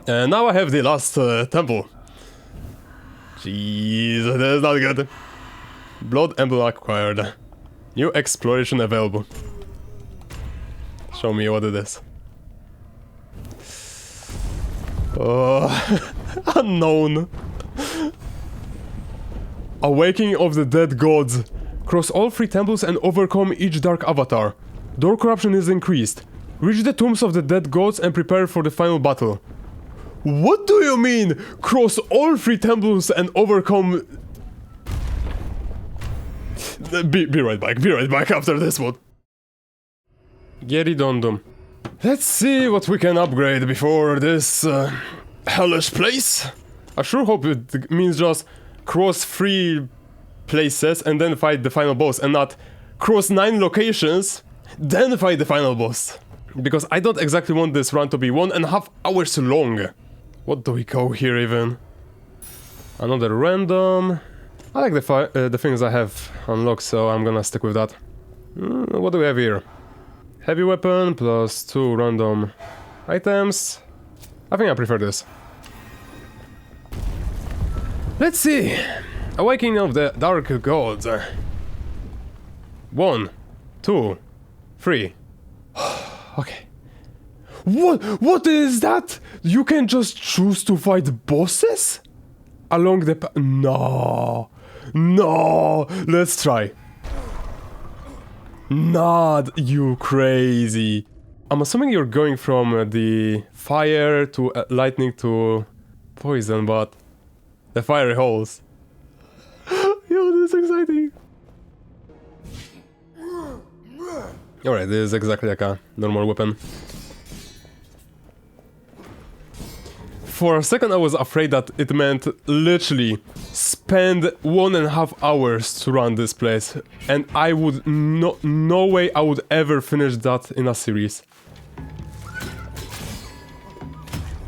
And now I have the last temple. Jeez, that is not good. Blood emblem acquired. New exploration available. Show me what it is. Unknown. Awakening of the Dead Gods. Cross all 3 temples and overcome each dark avatar. Door corruption is increased. Reach the tombs of the Dead Gods and prepare for the final battle. What do you mean? Cross all 3 temples and overcome... Be right back after this one. Geridondum. Let's see what we can upgrade before this hellish place. I sure hope it means just cross 3 places and then fight the final boss, and not cross 9 locations, then fight the final boss. Because I don't exactly want this run to be 1.5 hours long. What do we go here even? Another random. I like the things I have unlocked, so I'm gonna stick with that. What do we have here? Heavy weapon plus 2 random items. I think I prefer this. Let's see. Awakening of the Dark Gods. 1, 2, 3. Okay. What is that? You can just choose to fight bosses? Along the No. Let's try. Not you crazy. I'm assuming you're going from the fire to lightning to poison, but the fiery holes. Yo, this is exciting. Alright, this is exactly like a normal weapon. For a second I was afraid that it meant literally spend 1.5 hours to run this place, and I would no way I would ever finish that in a series.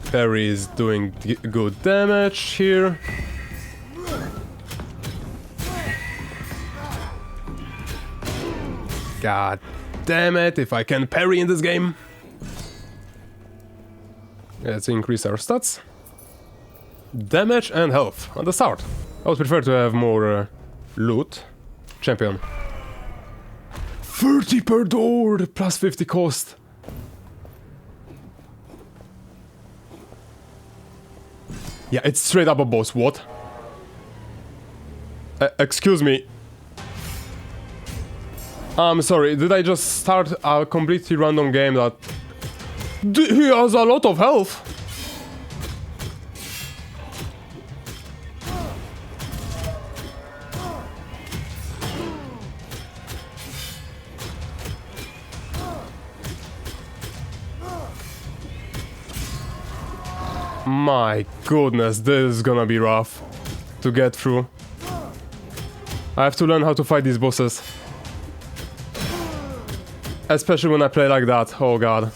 Perry is doing good damage here. God damn it, if I can parry in this game. Let's increase our stats. Damage and health at the start. I would prefer to have more loot. Champion. 30 per door, plus 50 cost. Yeah, it's straight up a boss, what? Excuse me. I'm sorry, did I just start a completely random game that... He has a lot of health! My goodness, this is gonna be rough to get through. I have to learn how to fight these bosses. Especially when I play like that, oh god.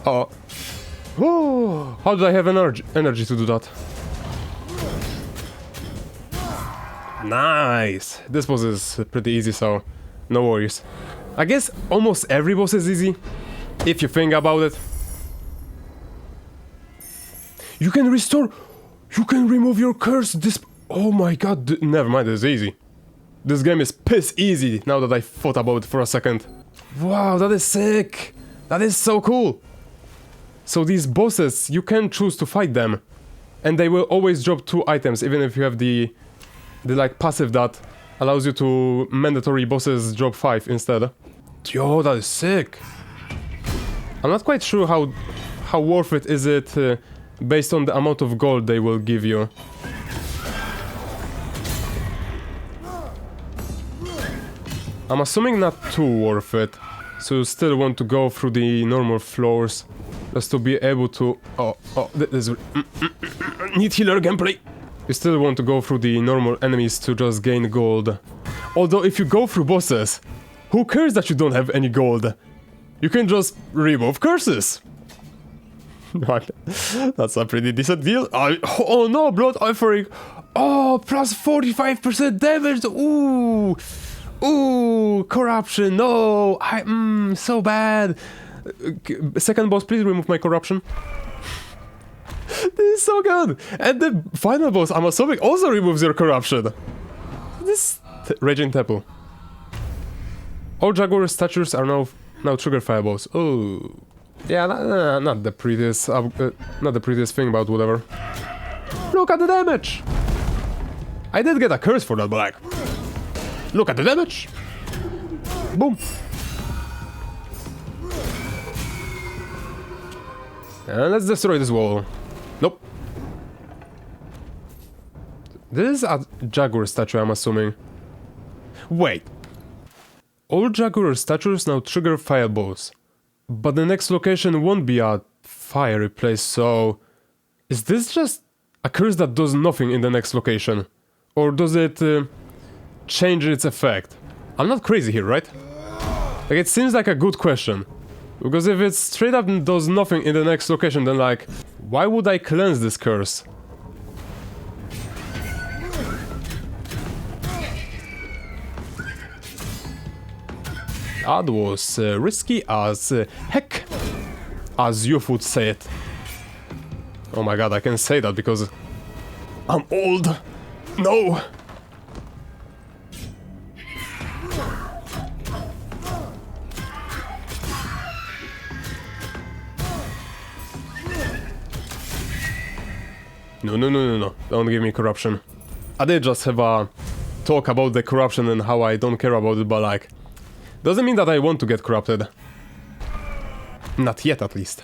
Oh, how did I have energy to do that? Nice! This boss is pretty easy, so no worries. I guess almost every boss is easy, if you think about it. You can restore... You can remove your curse. Oh my god, never mind, it's easy. This game is piss easy, now that I thought about it for a second. Wow, that is sick! That is so cool! So these bosses, you can choose to fight them. And they will always drop 2 items, even if you have the like passive that allows you to mandatory bosses drop 5 instead. Yo, that is sick! I'm not quite sure how worth it is it based on the amount of gold they will give you. I'm assuming not too worth it, so you still want to go through the normal floors just to be able to... this is... need healer gameplay! You still want to go through the normal enemies to just gain gold. Although if you go through bosses, who cares that you don't have any gold? You can just remove curses! That's a pretty decent deal. Oh no, blood offering! Oh, plus 45% damage! Ooh! Ooh, corruption, no! So bad! Second boss, please remove my corruption. This is so good! And the final boss, I'm assuming, also removes your corruption. This... Raging Temple. All Jaguar statues are now trigger fireballs. Oh... Yeah, not the prettiest... not the prettiest thing about whatever. Look at the damage! I did get a curse for that, but like... Look at the damage! Boom! And let's destroy this wall. Nope. This is a Jaguar statue, I'm assuming. Wait. All Jaguar statues now trigger fireballs. But the next location won't be a fiery place, so... Is this just a curse that does nothing in the next location? Or does it change its effect? I'm not crazy here, right? Like, it seems like a good question. Because if it straight up does nothing in the next location, then like... Why would I cleanse this curse? That was risky as heck, as you would say it. Oh my god, I can say that because I'm old. No! No. Don't give me corruption. I did just have a talk about the corruption and how I don't care about it, but like... Doesn't mean that I want to get corrupted. Not yet, at least.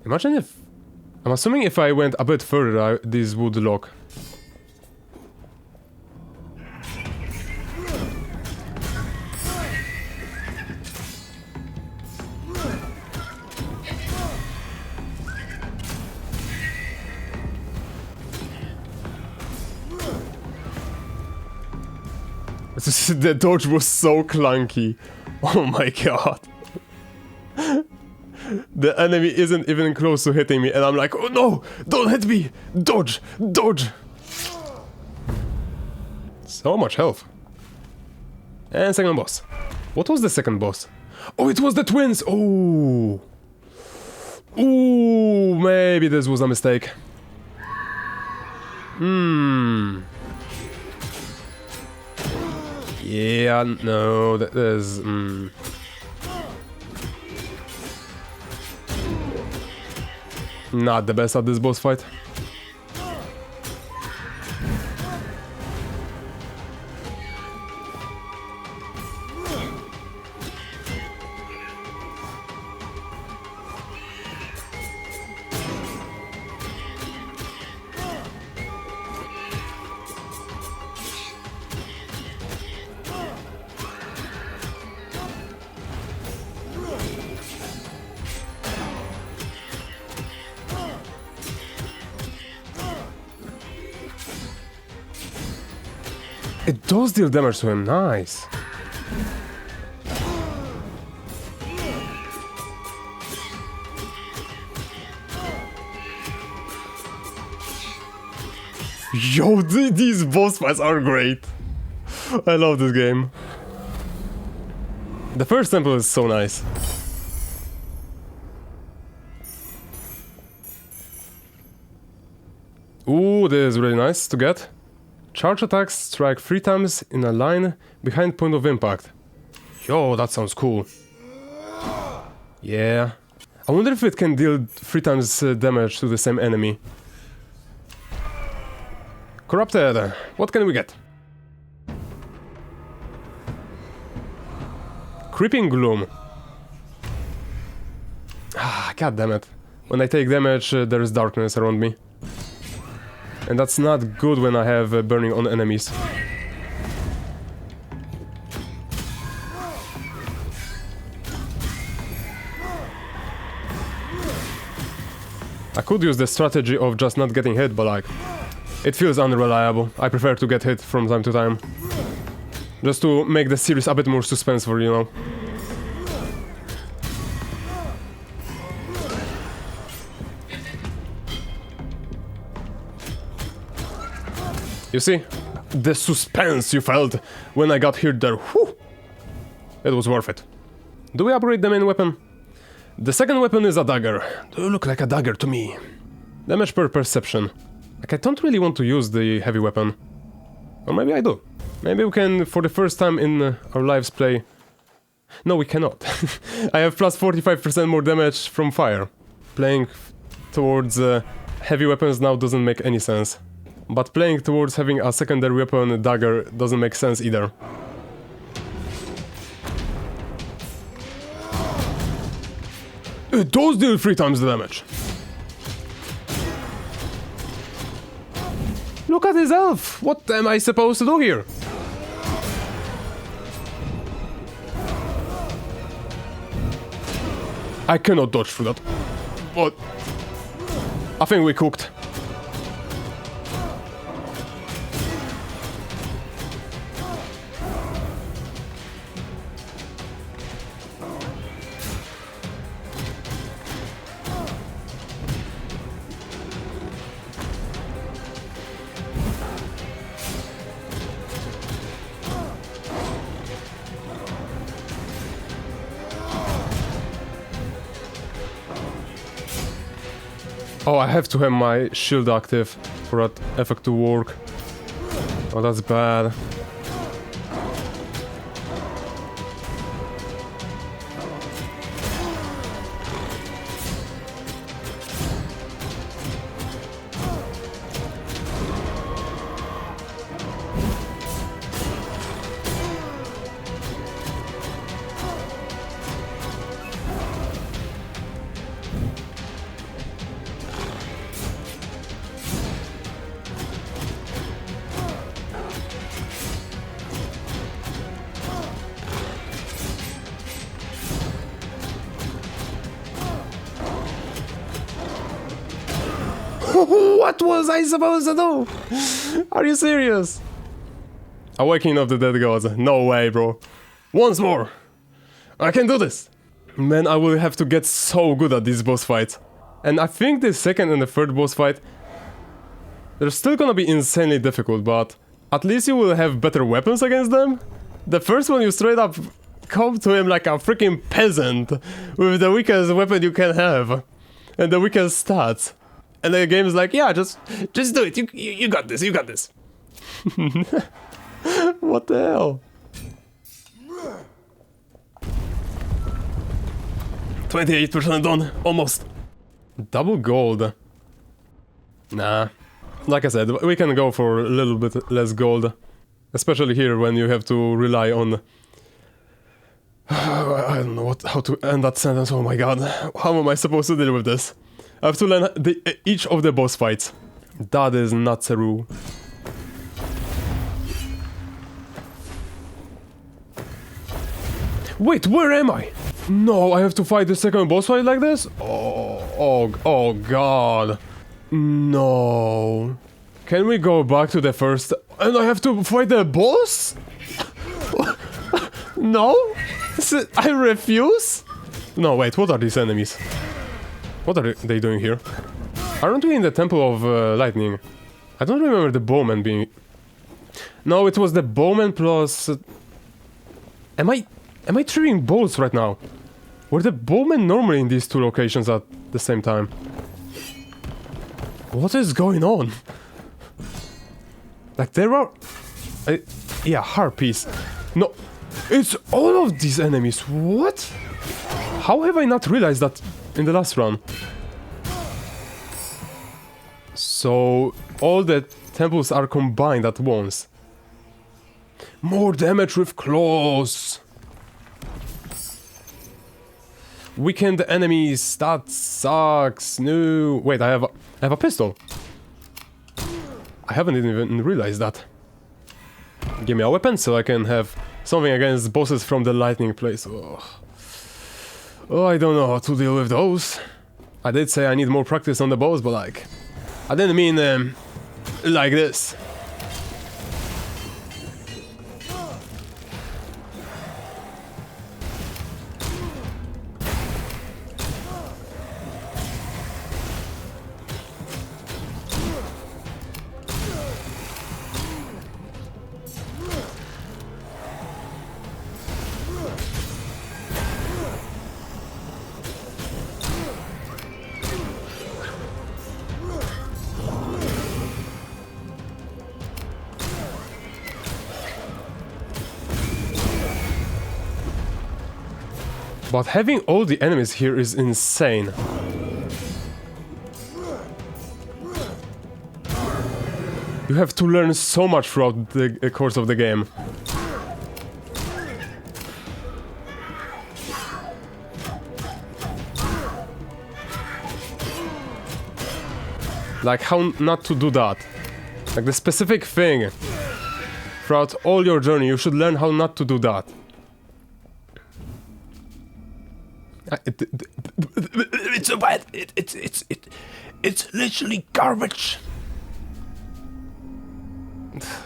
Imagine if... I'm assuming if I went a bit further, this would lock. The dodge was so clunky. Oh my god. The enemy isn't even close to hitting me and I'm like, oh no! Don't hit me! Dodge! Dodge! So much health. And second boss. What was the second boss? Oh, it was the twins! Oh! Ooh, maybe this was a mistake. Yeah, no, there's... Not the best at this boss fight. It does deal damage to him, nice. Yo, these boss fights are great. I love this game. The first temple is so nice. Ooh, this is really nice to get. Charge attacks strike 3 times in a line behind point of impact. Yo, that sounds cool. Yeah. I wonder if it can deal 3 times damage to the same enemy. Corrupted. What can we get? Creeping Gloom. Ah, god damn it. When I take damage, there is darkness around me. And that's not good when I have burning on enemies. I could use the strategy of just not getting hit, but like... It feels unreliable. I prefer to get hit from time to time. Just to make the series a bit more suspenseful, you know. You see? the suspense you felt when I got hit there. Whew. It was worth it. Do we upgrade the main weapon? The second weapon is a dagger. Do you look like a dagger to me? Damage per perception. Like, I don't really want to use the heavy weapon. Or maybe I do. Maybe we can, for the first time in our lives, play... No, we cannot. I have plus 45% more damage from fire. Playing towards heavy weapons now doesn't make any sense. But playing towards having a secondary weapon, dagger, doesn't make sense either. It does deal 3 times the damage. Look at his health! What am I supposed to do here? I cannot dodge through that. What? I think we cooked. Oh, I have to have my shield active for that effect to work. Oh, that's bad. What was I supposed to do? Are you serious? Awakening of the Dead Gods. No way, bro. Once more. I can do this. Man, I will have to get so good at these boss fights. And I think the second and the third boss fight, they're still gonna be insanely difficult, but at least you will have better weapons against them. The first one, you straight up come to him like a freaking peasant with the weakest weapon you can have and the weakest stats. And the game is like, yeah, just do it. You got this. You got this. What the hell? 28% done, almost. Double gold. Nah. Like I said, we can go for a little bit less gold. Especially here when you have to rely on... I don't know how to end that sentence, oh my god. How am I supposed to deal with this? I have to learn each of the boss fights. That is not Natsuru. Wait, where am I? No, I have to fight the second boss fight like this? Oh god. No. Can we go back to the first... And I have to fight the boss? No? I refuse? No, wait, what are these enemies? What are they doing here? Aren't we in the Temple of Lightning? I don't remember the bowman being... No, it was the bowman plus... Am I triggering bolts right now? Were the bowmen normally in these two locations at the same time? What is going on? Like there are... yeah, harpies. No, it's all of these enemies. What? How have I not realized that in the last run? So all the temples are combined at once. More damage with claws. Weakened enemies. That sucks. No. Wait, I have a pistol. I haven't even realized that. Give me a weapon so I can have something against bosses from the lightning place. Oh, I don't know how to deal with those. I did say I need more practice on the bows, but like... I didn't mean like this. But having all the enemies here is insane. You have to learn so much throughout the course of the game. Like how not to do that. Like the specific thing. Throughout all your journey, you should learn how not to do that. It's so bad. It's literally garbage.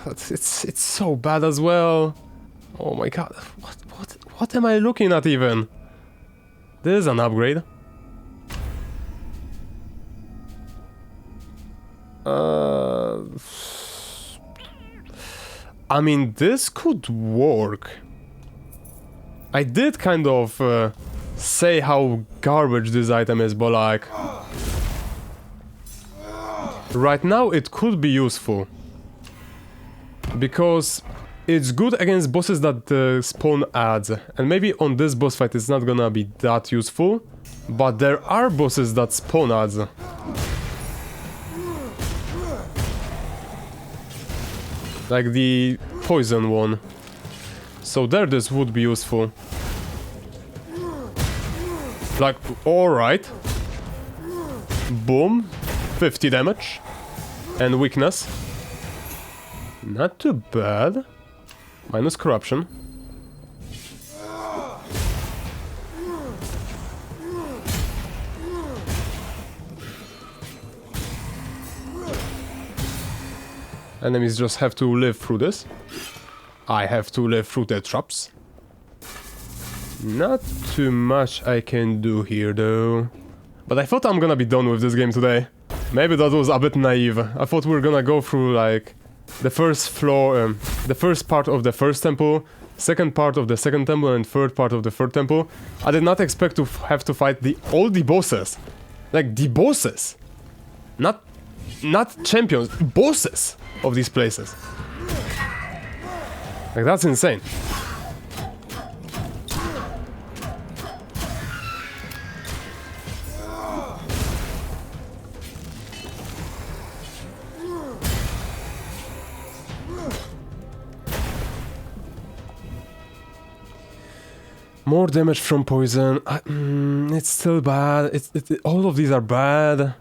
It's so bad as well. Oh my god. What am I looking at even? This is an upgrade. I mean, this could work. I did kind of say how garbage this item is, but like... right now it could be useful. Because it's good against bosses that spawn ads. And maybe on this boss fight it's not gonna be that useful. But there are bosses that spawn ads. Like the poison one. So there this would be useful. Like, alright. Boom. 50 damage. And weakness. Not too bad. Minus corruption. Enemies just have to live through this. I have to live through the traps. Not too much I can do here though. But I thought I'm gonna be done with this game today. Maybe that was a bit naive. I thought we were gonna go through like the first floor, the first part of the first temple, second part of the second temple and third part of the third temple. I did not expect to have to fight all the bosses. Like the bosses. Not champions, bosses of these places. Like that's insane. More damage from poison. It's still bad. All of these are bad.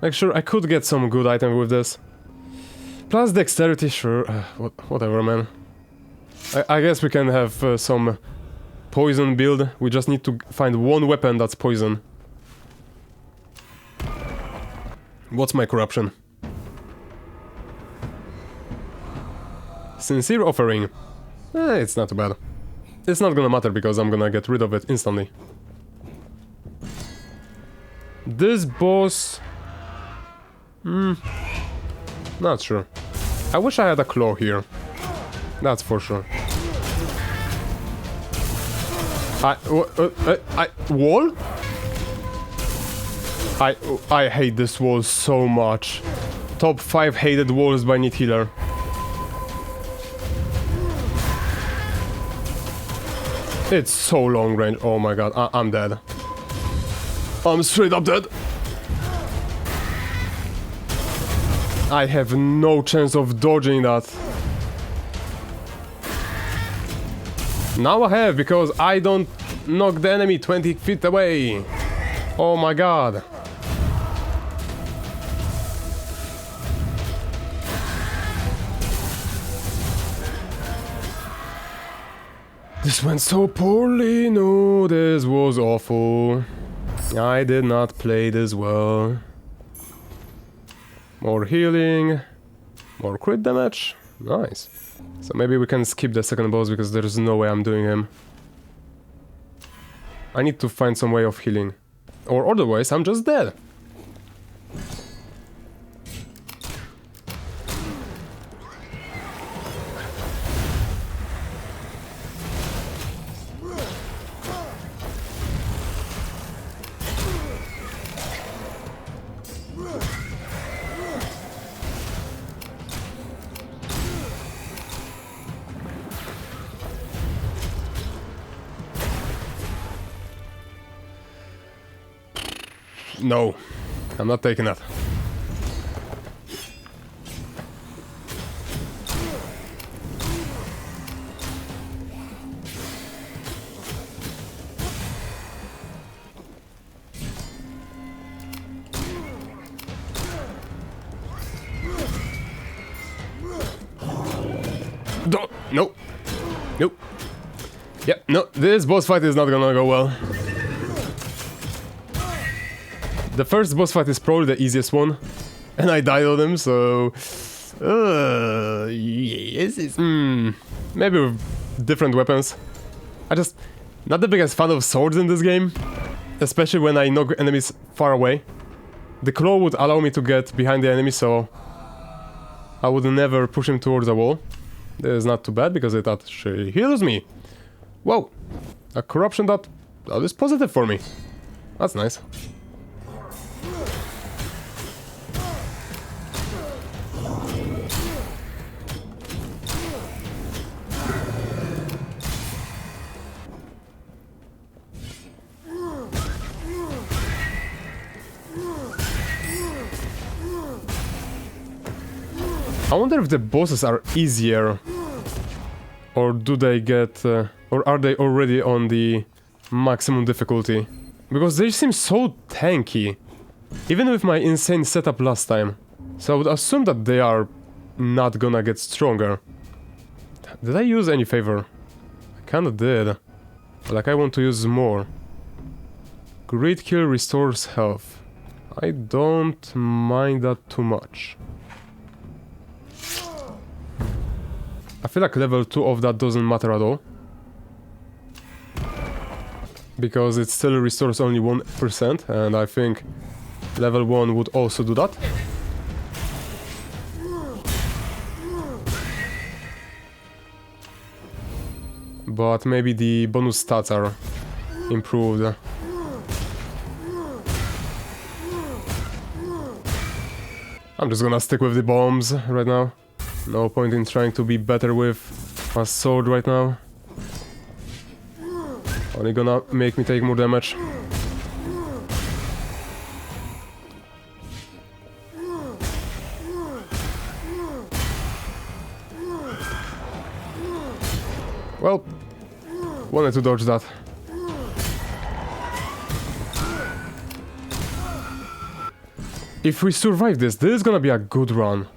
Like sure, I could get some good item with this. Plus dexterity, sure. Whatever, man. I guess we can have some poison build. We just need to find one weapon that's poison. What's my corruption? Sincere offering. It's not too bad. It's not gonna matter because I'm gonna get rid of it instantly. This boss... not sure. I wish I had a claw here. That's for sure. Wall? I hate this wall so much. Top 5 hated walls by Need Healer. It's so long range. Oh my god, I'm dead. I'm straight up dead. I have no chance of dodging that. Now I have, because I don't knock the enemy 20 feet away. Oh my god. This went so poorly. No, this was awful. I did not play this well. More healing. More crit damage. Nice. So maybe we can skip the second boss because there's no way I'm doing him. I need to find some way of healing. Or otherwise I'm just dead. No, I'm not taking that. Nope. Nope. Yep, no, this boss fight is not gonna go well. The first boss fight is probably the easiest one, and I died on him, so... yes, it's... maybe with different weapons. I just... not the biggest fan of swords in this game, especially when I knock enemies far away. The claw would allow me to get behind the enemy, so... I would never push him towards a wall. This is not too bad, because it actually heals me. Whoa! A corruption that is positive for me. That's nice. I wonder if the bosses are easier, or do they get, or are they already on the maximum difficulty? Because they seem so tanky, even with my insane setup last time. So I would assume that they are not gonna get stronger. Did I use any favor? I kinda did. Like I want to use more. Great Kill restores health. I don't mind that too much. I feel like level 2 of that doesn't matter at all. Because it still restores only 1%, and I think level 1 would also do that. But maybe the bonus stats are improved. I'm just gonna stick with the bombs right now. No point in trying to be better with a sword right now. Only gonna make me take more damage. Well, wanted to dodge that. If we survive this is gonna be a good run.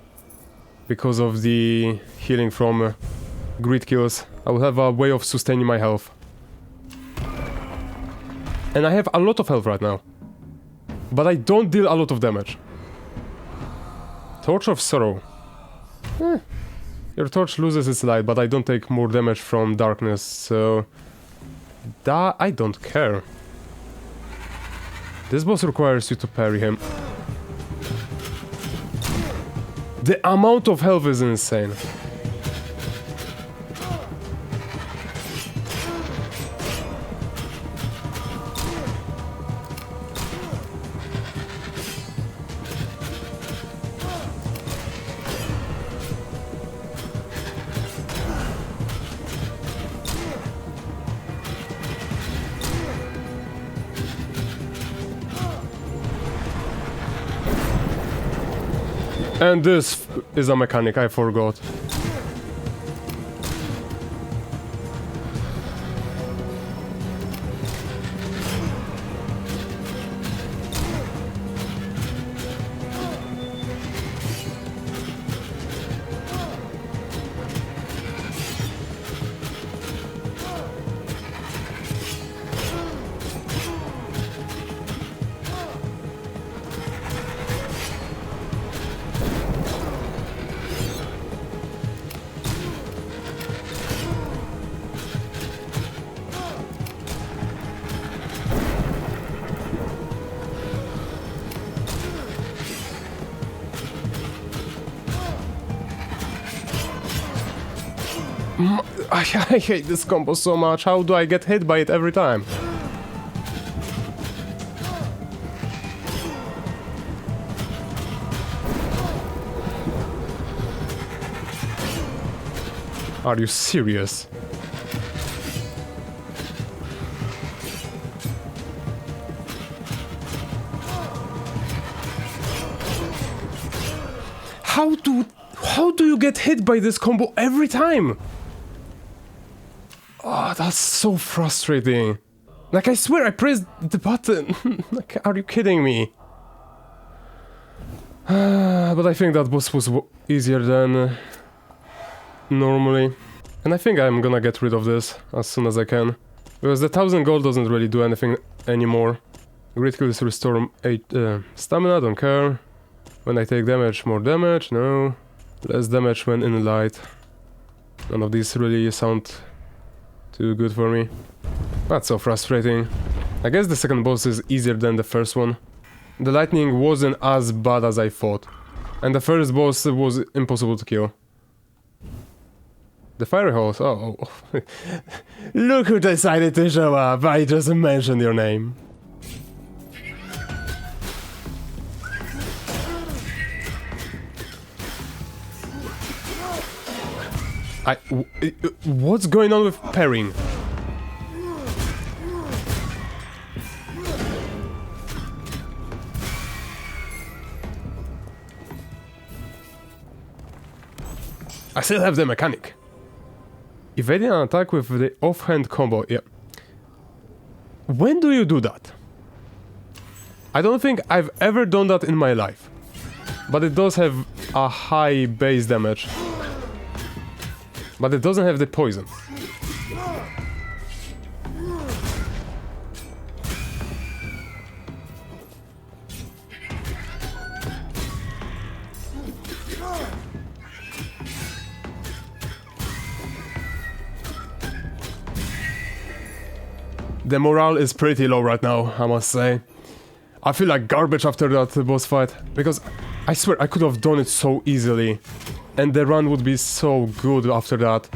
Because of the healing from Great Kills, I will have a way of sustaining my health. And I have a lot of health right now. But I don't deal a lot of damage. Torch of Sorrow. Your torch loses its light, but I don't take more damage from darkness, so... that I don't care. This boss requires you to parry him. The amount of health is insane. And this is a mechanic I forgot. I hate this combo so much. How do I get hit by it every time? Are you serious? How do you get hit by this combo every time? Oh, that's so frustrating. Like, I swear I pressed the button. Like, are you kidding me? But I think that boss was easier than normally. And I think I'm gonna get rid of this as soon as I can. Because the 1000 gold doesn't really do anything anymore. Great kills restore 8 stamina, don't care. When I take damage, more damage, no. Less damage when in light. None of these really sound too good for me. That's so frustrating. I guess the second boss is easier than the first one. The lightning wasn't as bad as I thought. And the first boss was impossible to kill. The fire hose, oh. Look who decided to show up, I just mentioned your name. What's going on with parrying? I still have the mechanic. Evading an attack with the offhand combo, yeah. When do you do that? I don't think I've ever done that in my life. But it does have a high base damage. But it doesn't have the poison. The morale is pretty low right now, I must say. I feel like garbage after that boss fight, because I swear I could have done it so easily. And the run would be so good after that,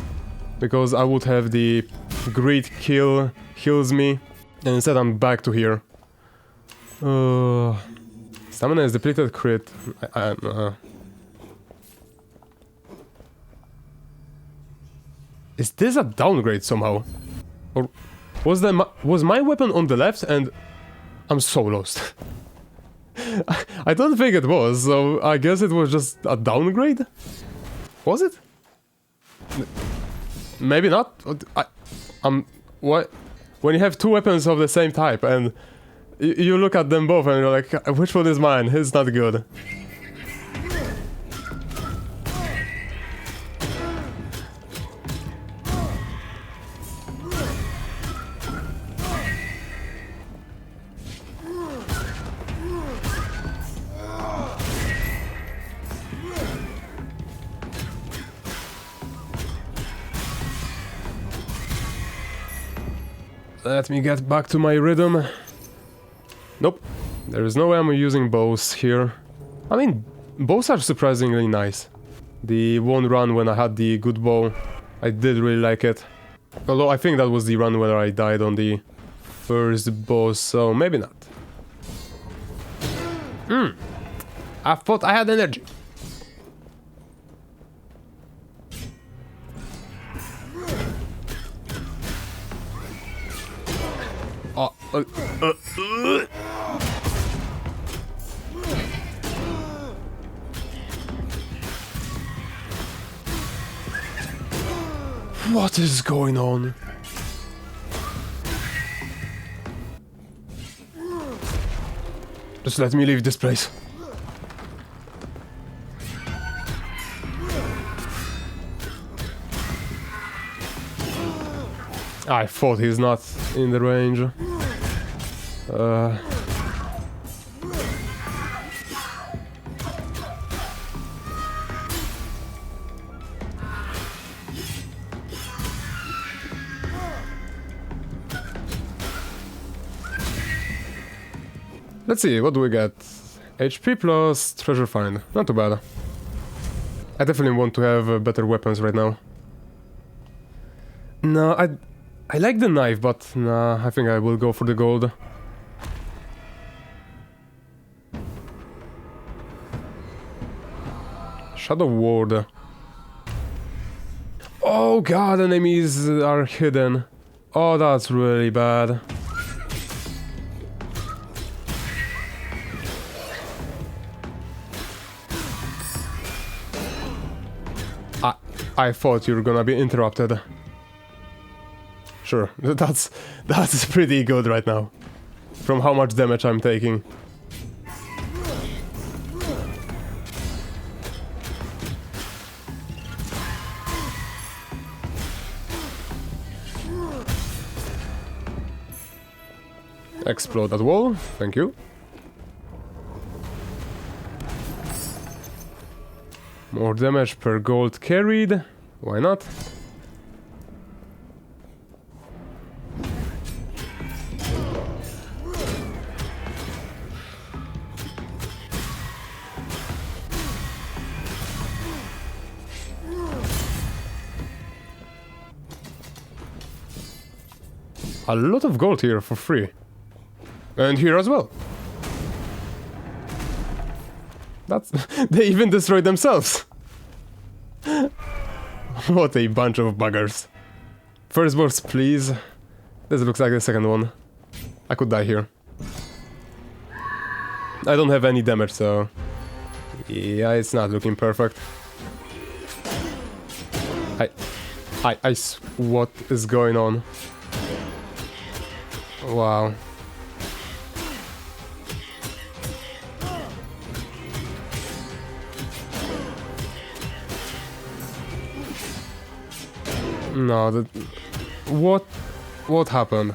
because I would have the great kill, heals me, and instead I'm back to here. Stamina is depleted, crit. Is this a downgrade somehow? Or was my weapon on the left and I'm so lost. I don't think it was, so I guess it was just a downgrade? Was it? Maybe not. What? When you have two weapons of the same type and you look at them both and you're like, which one is mine? It's not good. Let me get back to my rhythm. Nope. There is no way I'm using bows here. I mean, bows are surprisingly nice. The one run when I had the good bow, I did really like it. Although I think that was the run where I died on the first boss, so maybe not. I thought I had energy. What is going on? Just let me leave this place. I thought he's not in the range. Let's see, what do we get? HP plus treasure find. Not too bad. I definitely want to have better weapons right now. No, I like the knife, but nah, I think I will go for the gold. Shadow Ward. Oh god, enemies are hidden. Oh, that's really bad. I thought you were gonna be interrupted. Sure, that's pretty good right now. From how much damage I'm taking. Explode that wall, thank you. More damage per gold carried, why not? A lot of gold here for free. And here as well. That's... they even destroyed themselves. What a bunch of buggers. First boss, please. This looks like the second one. I could die here. I don't have any damage, so... yeah, it's not looking perfect. What is going on? Wow. No, that... what happened?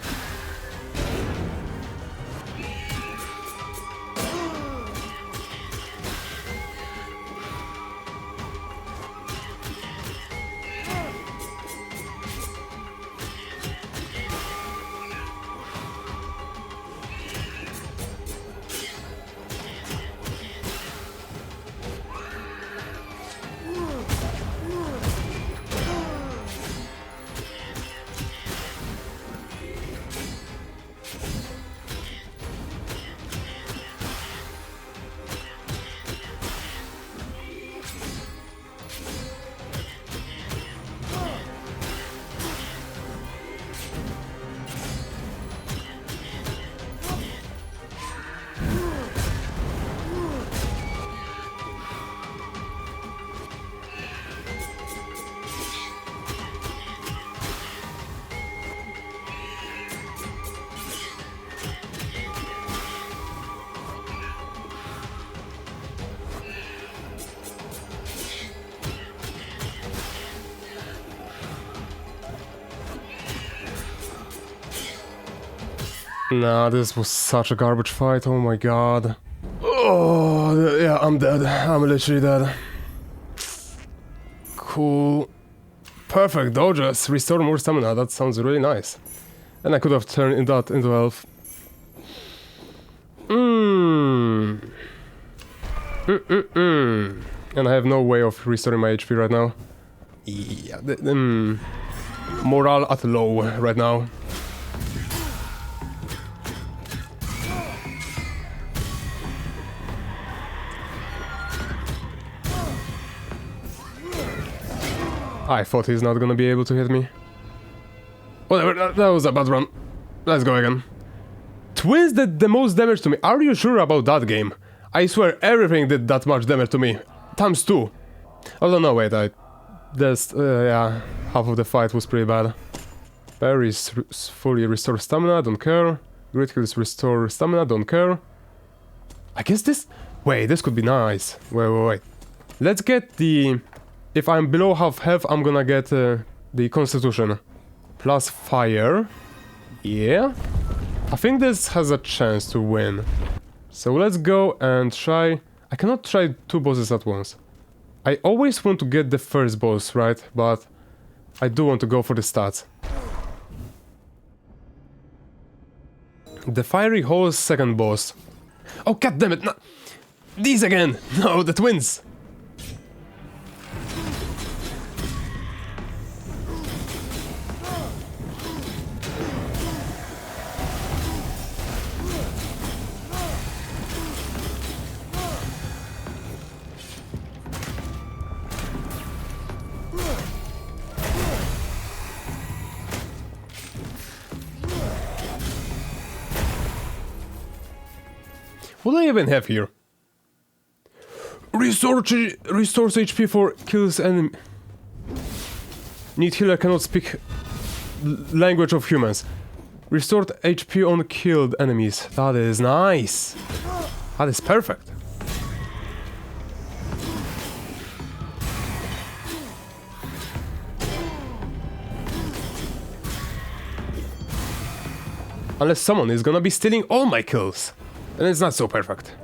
Nah, this was such a garbage fight, oh my god. Oh, yeah, I'm dead. I'm literally dead. Cool. Perfect, dodges. Restore more stamina, that sounds really nice. And I could have turned that into health. And I have no way of restoring my HP right now. Yeah, morale at low right now. I thought he's not gonna be able to hit me. Whatever, that was a bad run. Let's go again. Twins did the most damage to me. Are you sure about that game? I swear everything did that much damage to me. Times 2. Oh no, wait, yeah, half of the fight was pretty bad. Parries fully restore stamina, don't care. Criticals restore stamina, don't care. I guess this... wait, this could be nice. Wait. Let's get the... if I'm below half health, I'm gonna get the Constitution. Plus fire. Yeah. I think this has a chance to win. So let's go and try... I cannot try 2 bosses at once. I always want to get the first boss, right? But I do want to go for the stats. The Fiery Hall's second boss. Oh, god damn it! No. These again! No, the twins! What do I even have here? Restores HP for kills enemy. Need healer cannot speak language of humans. Restored HP on killed enemies. That is nice. That is perfect. Unless someone is gonna be stealing all my kills. Then it's not so perfect.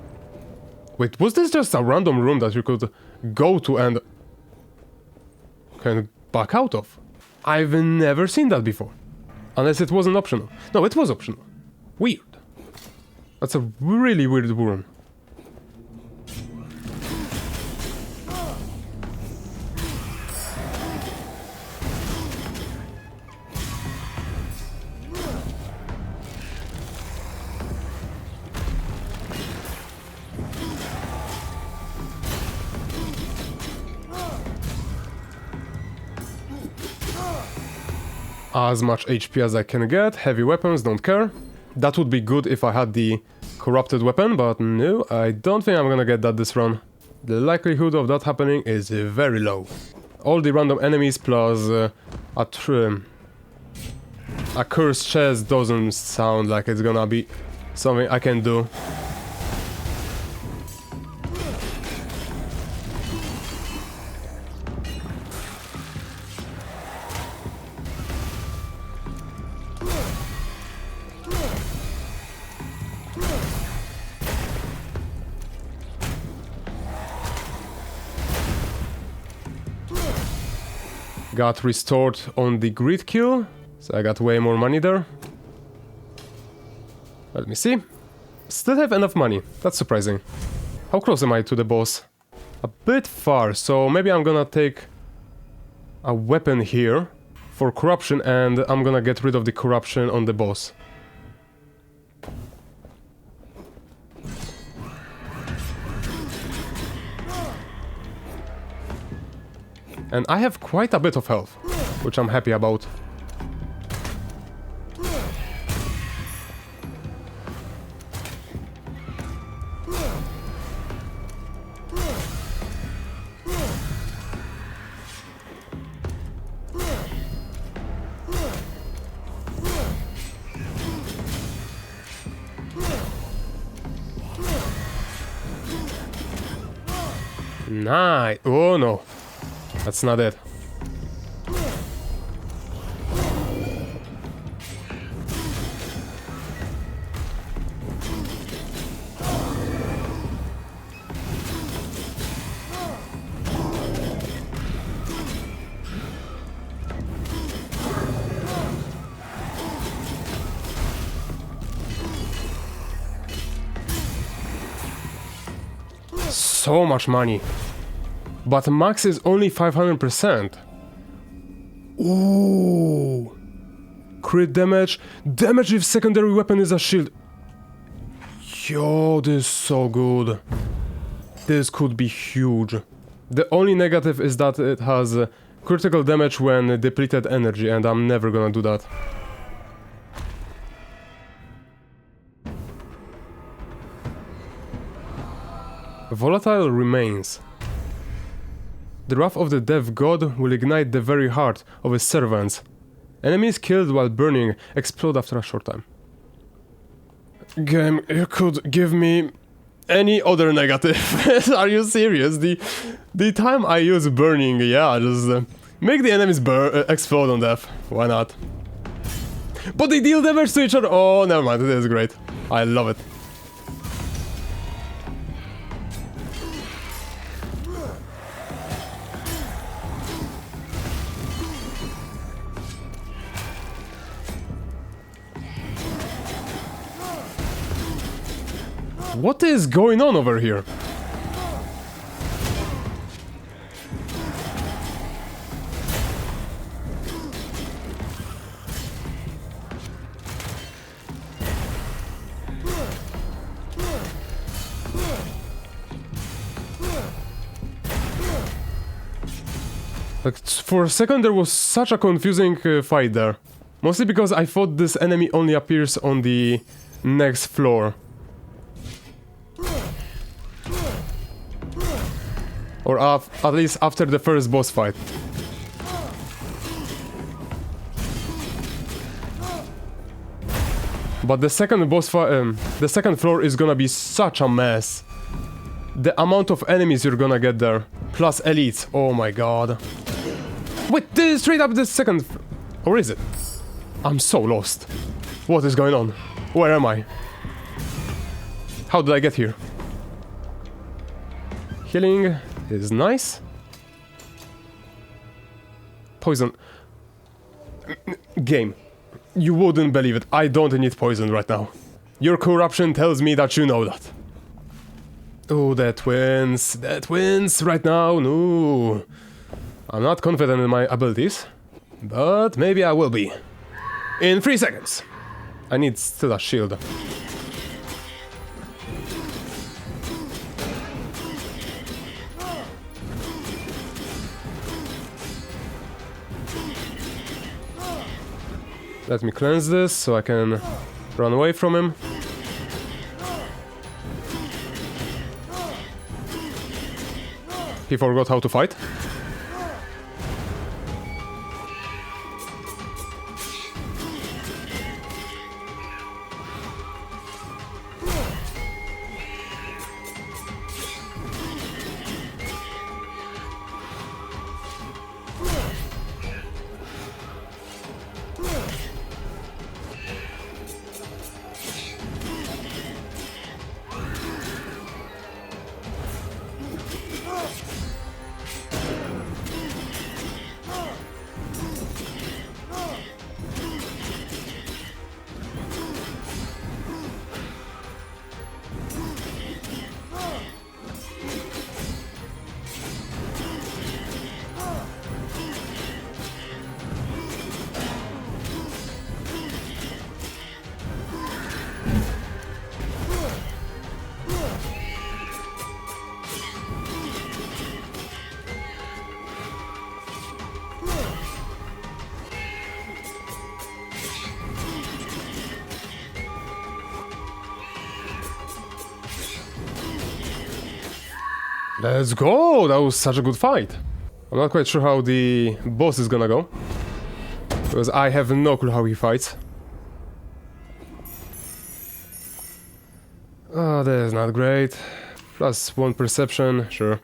Wait, was this just a random room that you could go to and can back out of? I've never seen that before. Unless it wasn't optional. No, it was optional. Weird. That's a really weird room. As much HP as I can get, heavy weapons, don't care. That would be good if I had the corrupted weapon, but no, I don't think I'm gonna get that this run. The likelihood of that happening is very low. All the random enemies plus a cursed chest doesn't sound like it's gonna be something I can do. Got restored on the grid kill, so I got way more money there. Let me see. Still have enough money, that's surprising. How close am I to the boss? A bit far, so maybe I'm gonna take a weapon here for corruption and I'm gonna get rid of the corruption on the boss. And I have quite a bit of health, which I'm happy about. Nice. Oh no. That's not it. So much money. But max is only 500%. Ooh. Crit damage. Damage if secondary weapon is a shield. Yo, this is so good. This could be huge. The only negative is that it has critical damage when depleted energy, and I'm never gonna do that. Volatile remains. The wrath of the death god will ignite the very heart of his servants. Enemies killed while burning explode after a short time. Game, you could give me any other negative. Are you serious? The time I use burning, yeah, just make the enemies explode on death. Why not? But they deal damage to each other. Oh, never mind. It is great. I love it. What is going on over here? Like, for a second there was such a confusing fight there. Mostly because I thought this enemy only appears on the next floor. Or at least after the first boss fight. But the second the second floor is gonna be such a mess. The amount of enemies you're gonna get there, plus elites. Oh my god. Wait, this is straight up the second, or is it? I'm so lost. What is going on? Where am I? How did I get here? Healing is nice. Poison. Game. You wouldn't believe it. I don't need poison right now. Your corruption tells me that you know that. Oh, the twins. The twins right now. No. I'm not confident in my abilities. But maybe I will be. In 3 seconds. I need still a shield. Let me cleanse this so I can run away from him. He forgot how to fight. Let's go! That was such a good fight. I'm not quite sure how the boss is gonna go. Because I have no clue how he fights. Oh, that is not great. Plus 1 perception, sure.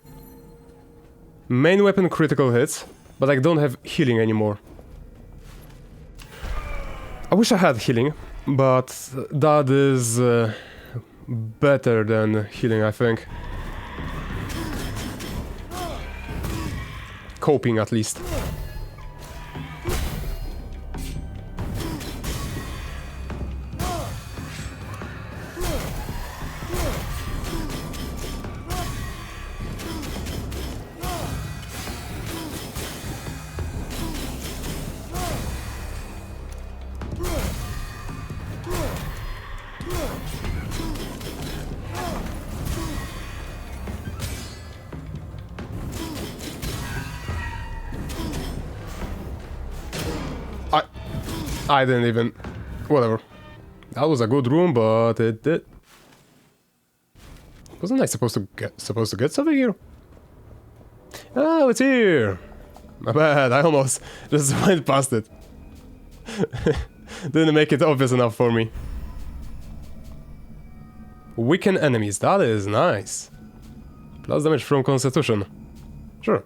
Main weapon critical hits, but I don't have healing anymore. I wish I had healing, but that is better than healing, I think. Coping at least. I didn't even... Whatever. That was a good room, but it did... Wasn't I supposed to get something here? Oh, it's here! My bad, I almost just went past it. Didn't make it obvious enough for me. Weaken enemies, that is nice. Plus damage from Constitution. Sure.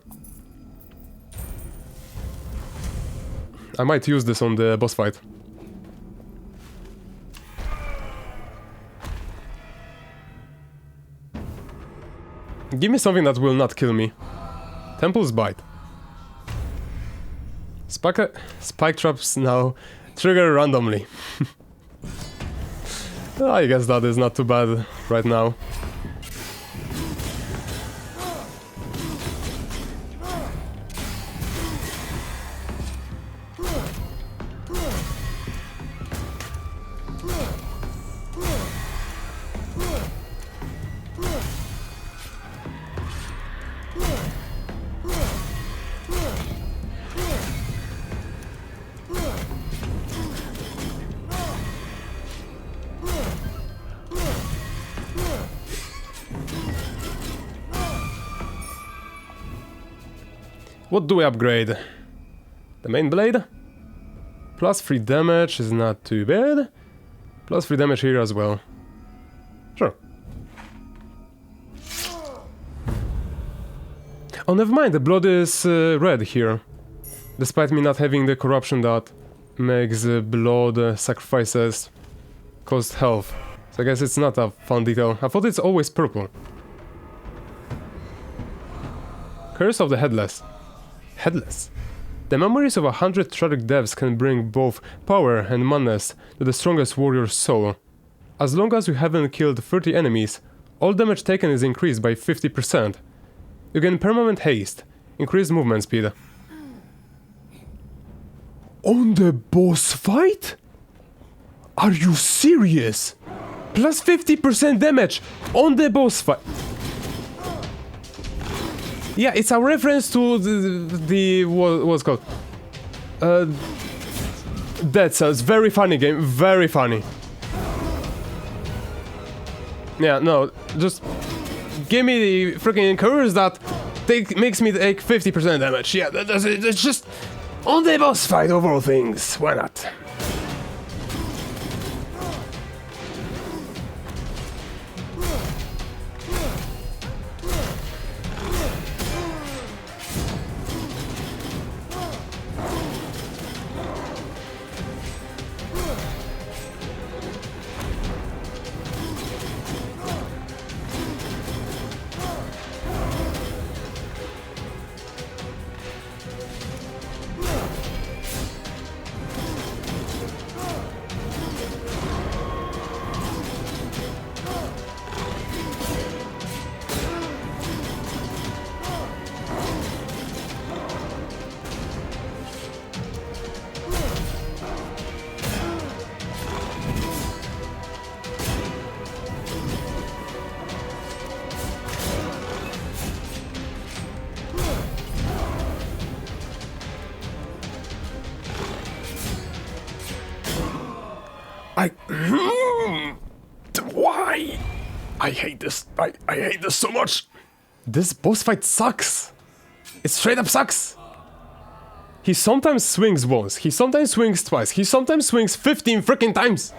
I might use this on the boss fight. Give me something that will not kill me. Temple's Bite. Spike traps now trigger randomly. I guess that is not too bad right now. What do we upgrade? The main blade? Plus 3 damage is not too bad. Plus 3 damage here as well. Sure. Oh, never mind, the blood is red here. Despite me not having the corruption that makes blood sacrifices cost health. So I guess it's not a fun detail. I thought it's always purple. Curse of the Headless. Headless. The memories of 100 tragic deaths can bring both power and madness to the strongest warrior's soul. As long as you haven't killed 30 enemies, all damage taken is increased by 50%. You gain permanent haste, increased movement speed. On the boss fight? Are you serious? Plus 50% damage on the boss fight. Yeah, it's a reference to the what's called Dead Cells. Very funny game, very funny. Yeah, no, just give me the freaking curse that makes me take 50% damage. Yeah, that's just on the boss fight of all things. Why not? Why? I hate this. I hate this so much. This boss fight sucks. It straight up sucks. He sometimes swings once. He sometimes swings twice. He sometimes swings 15 freaking times.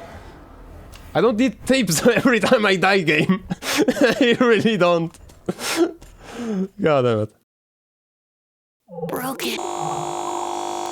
I don't need tapes every time I die, game. I really don't. God damn it. Broken.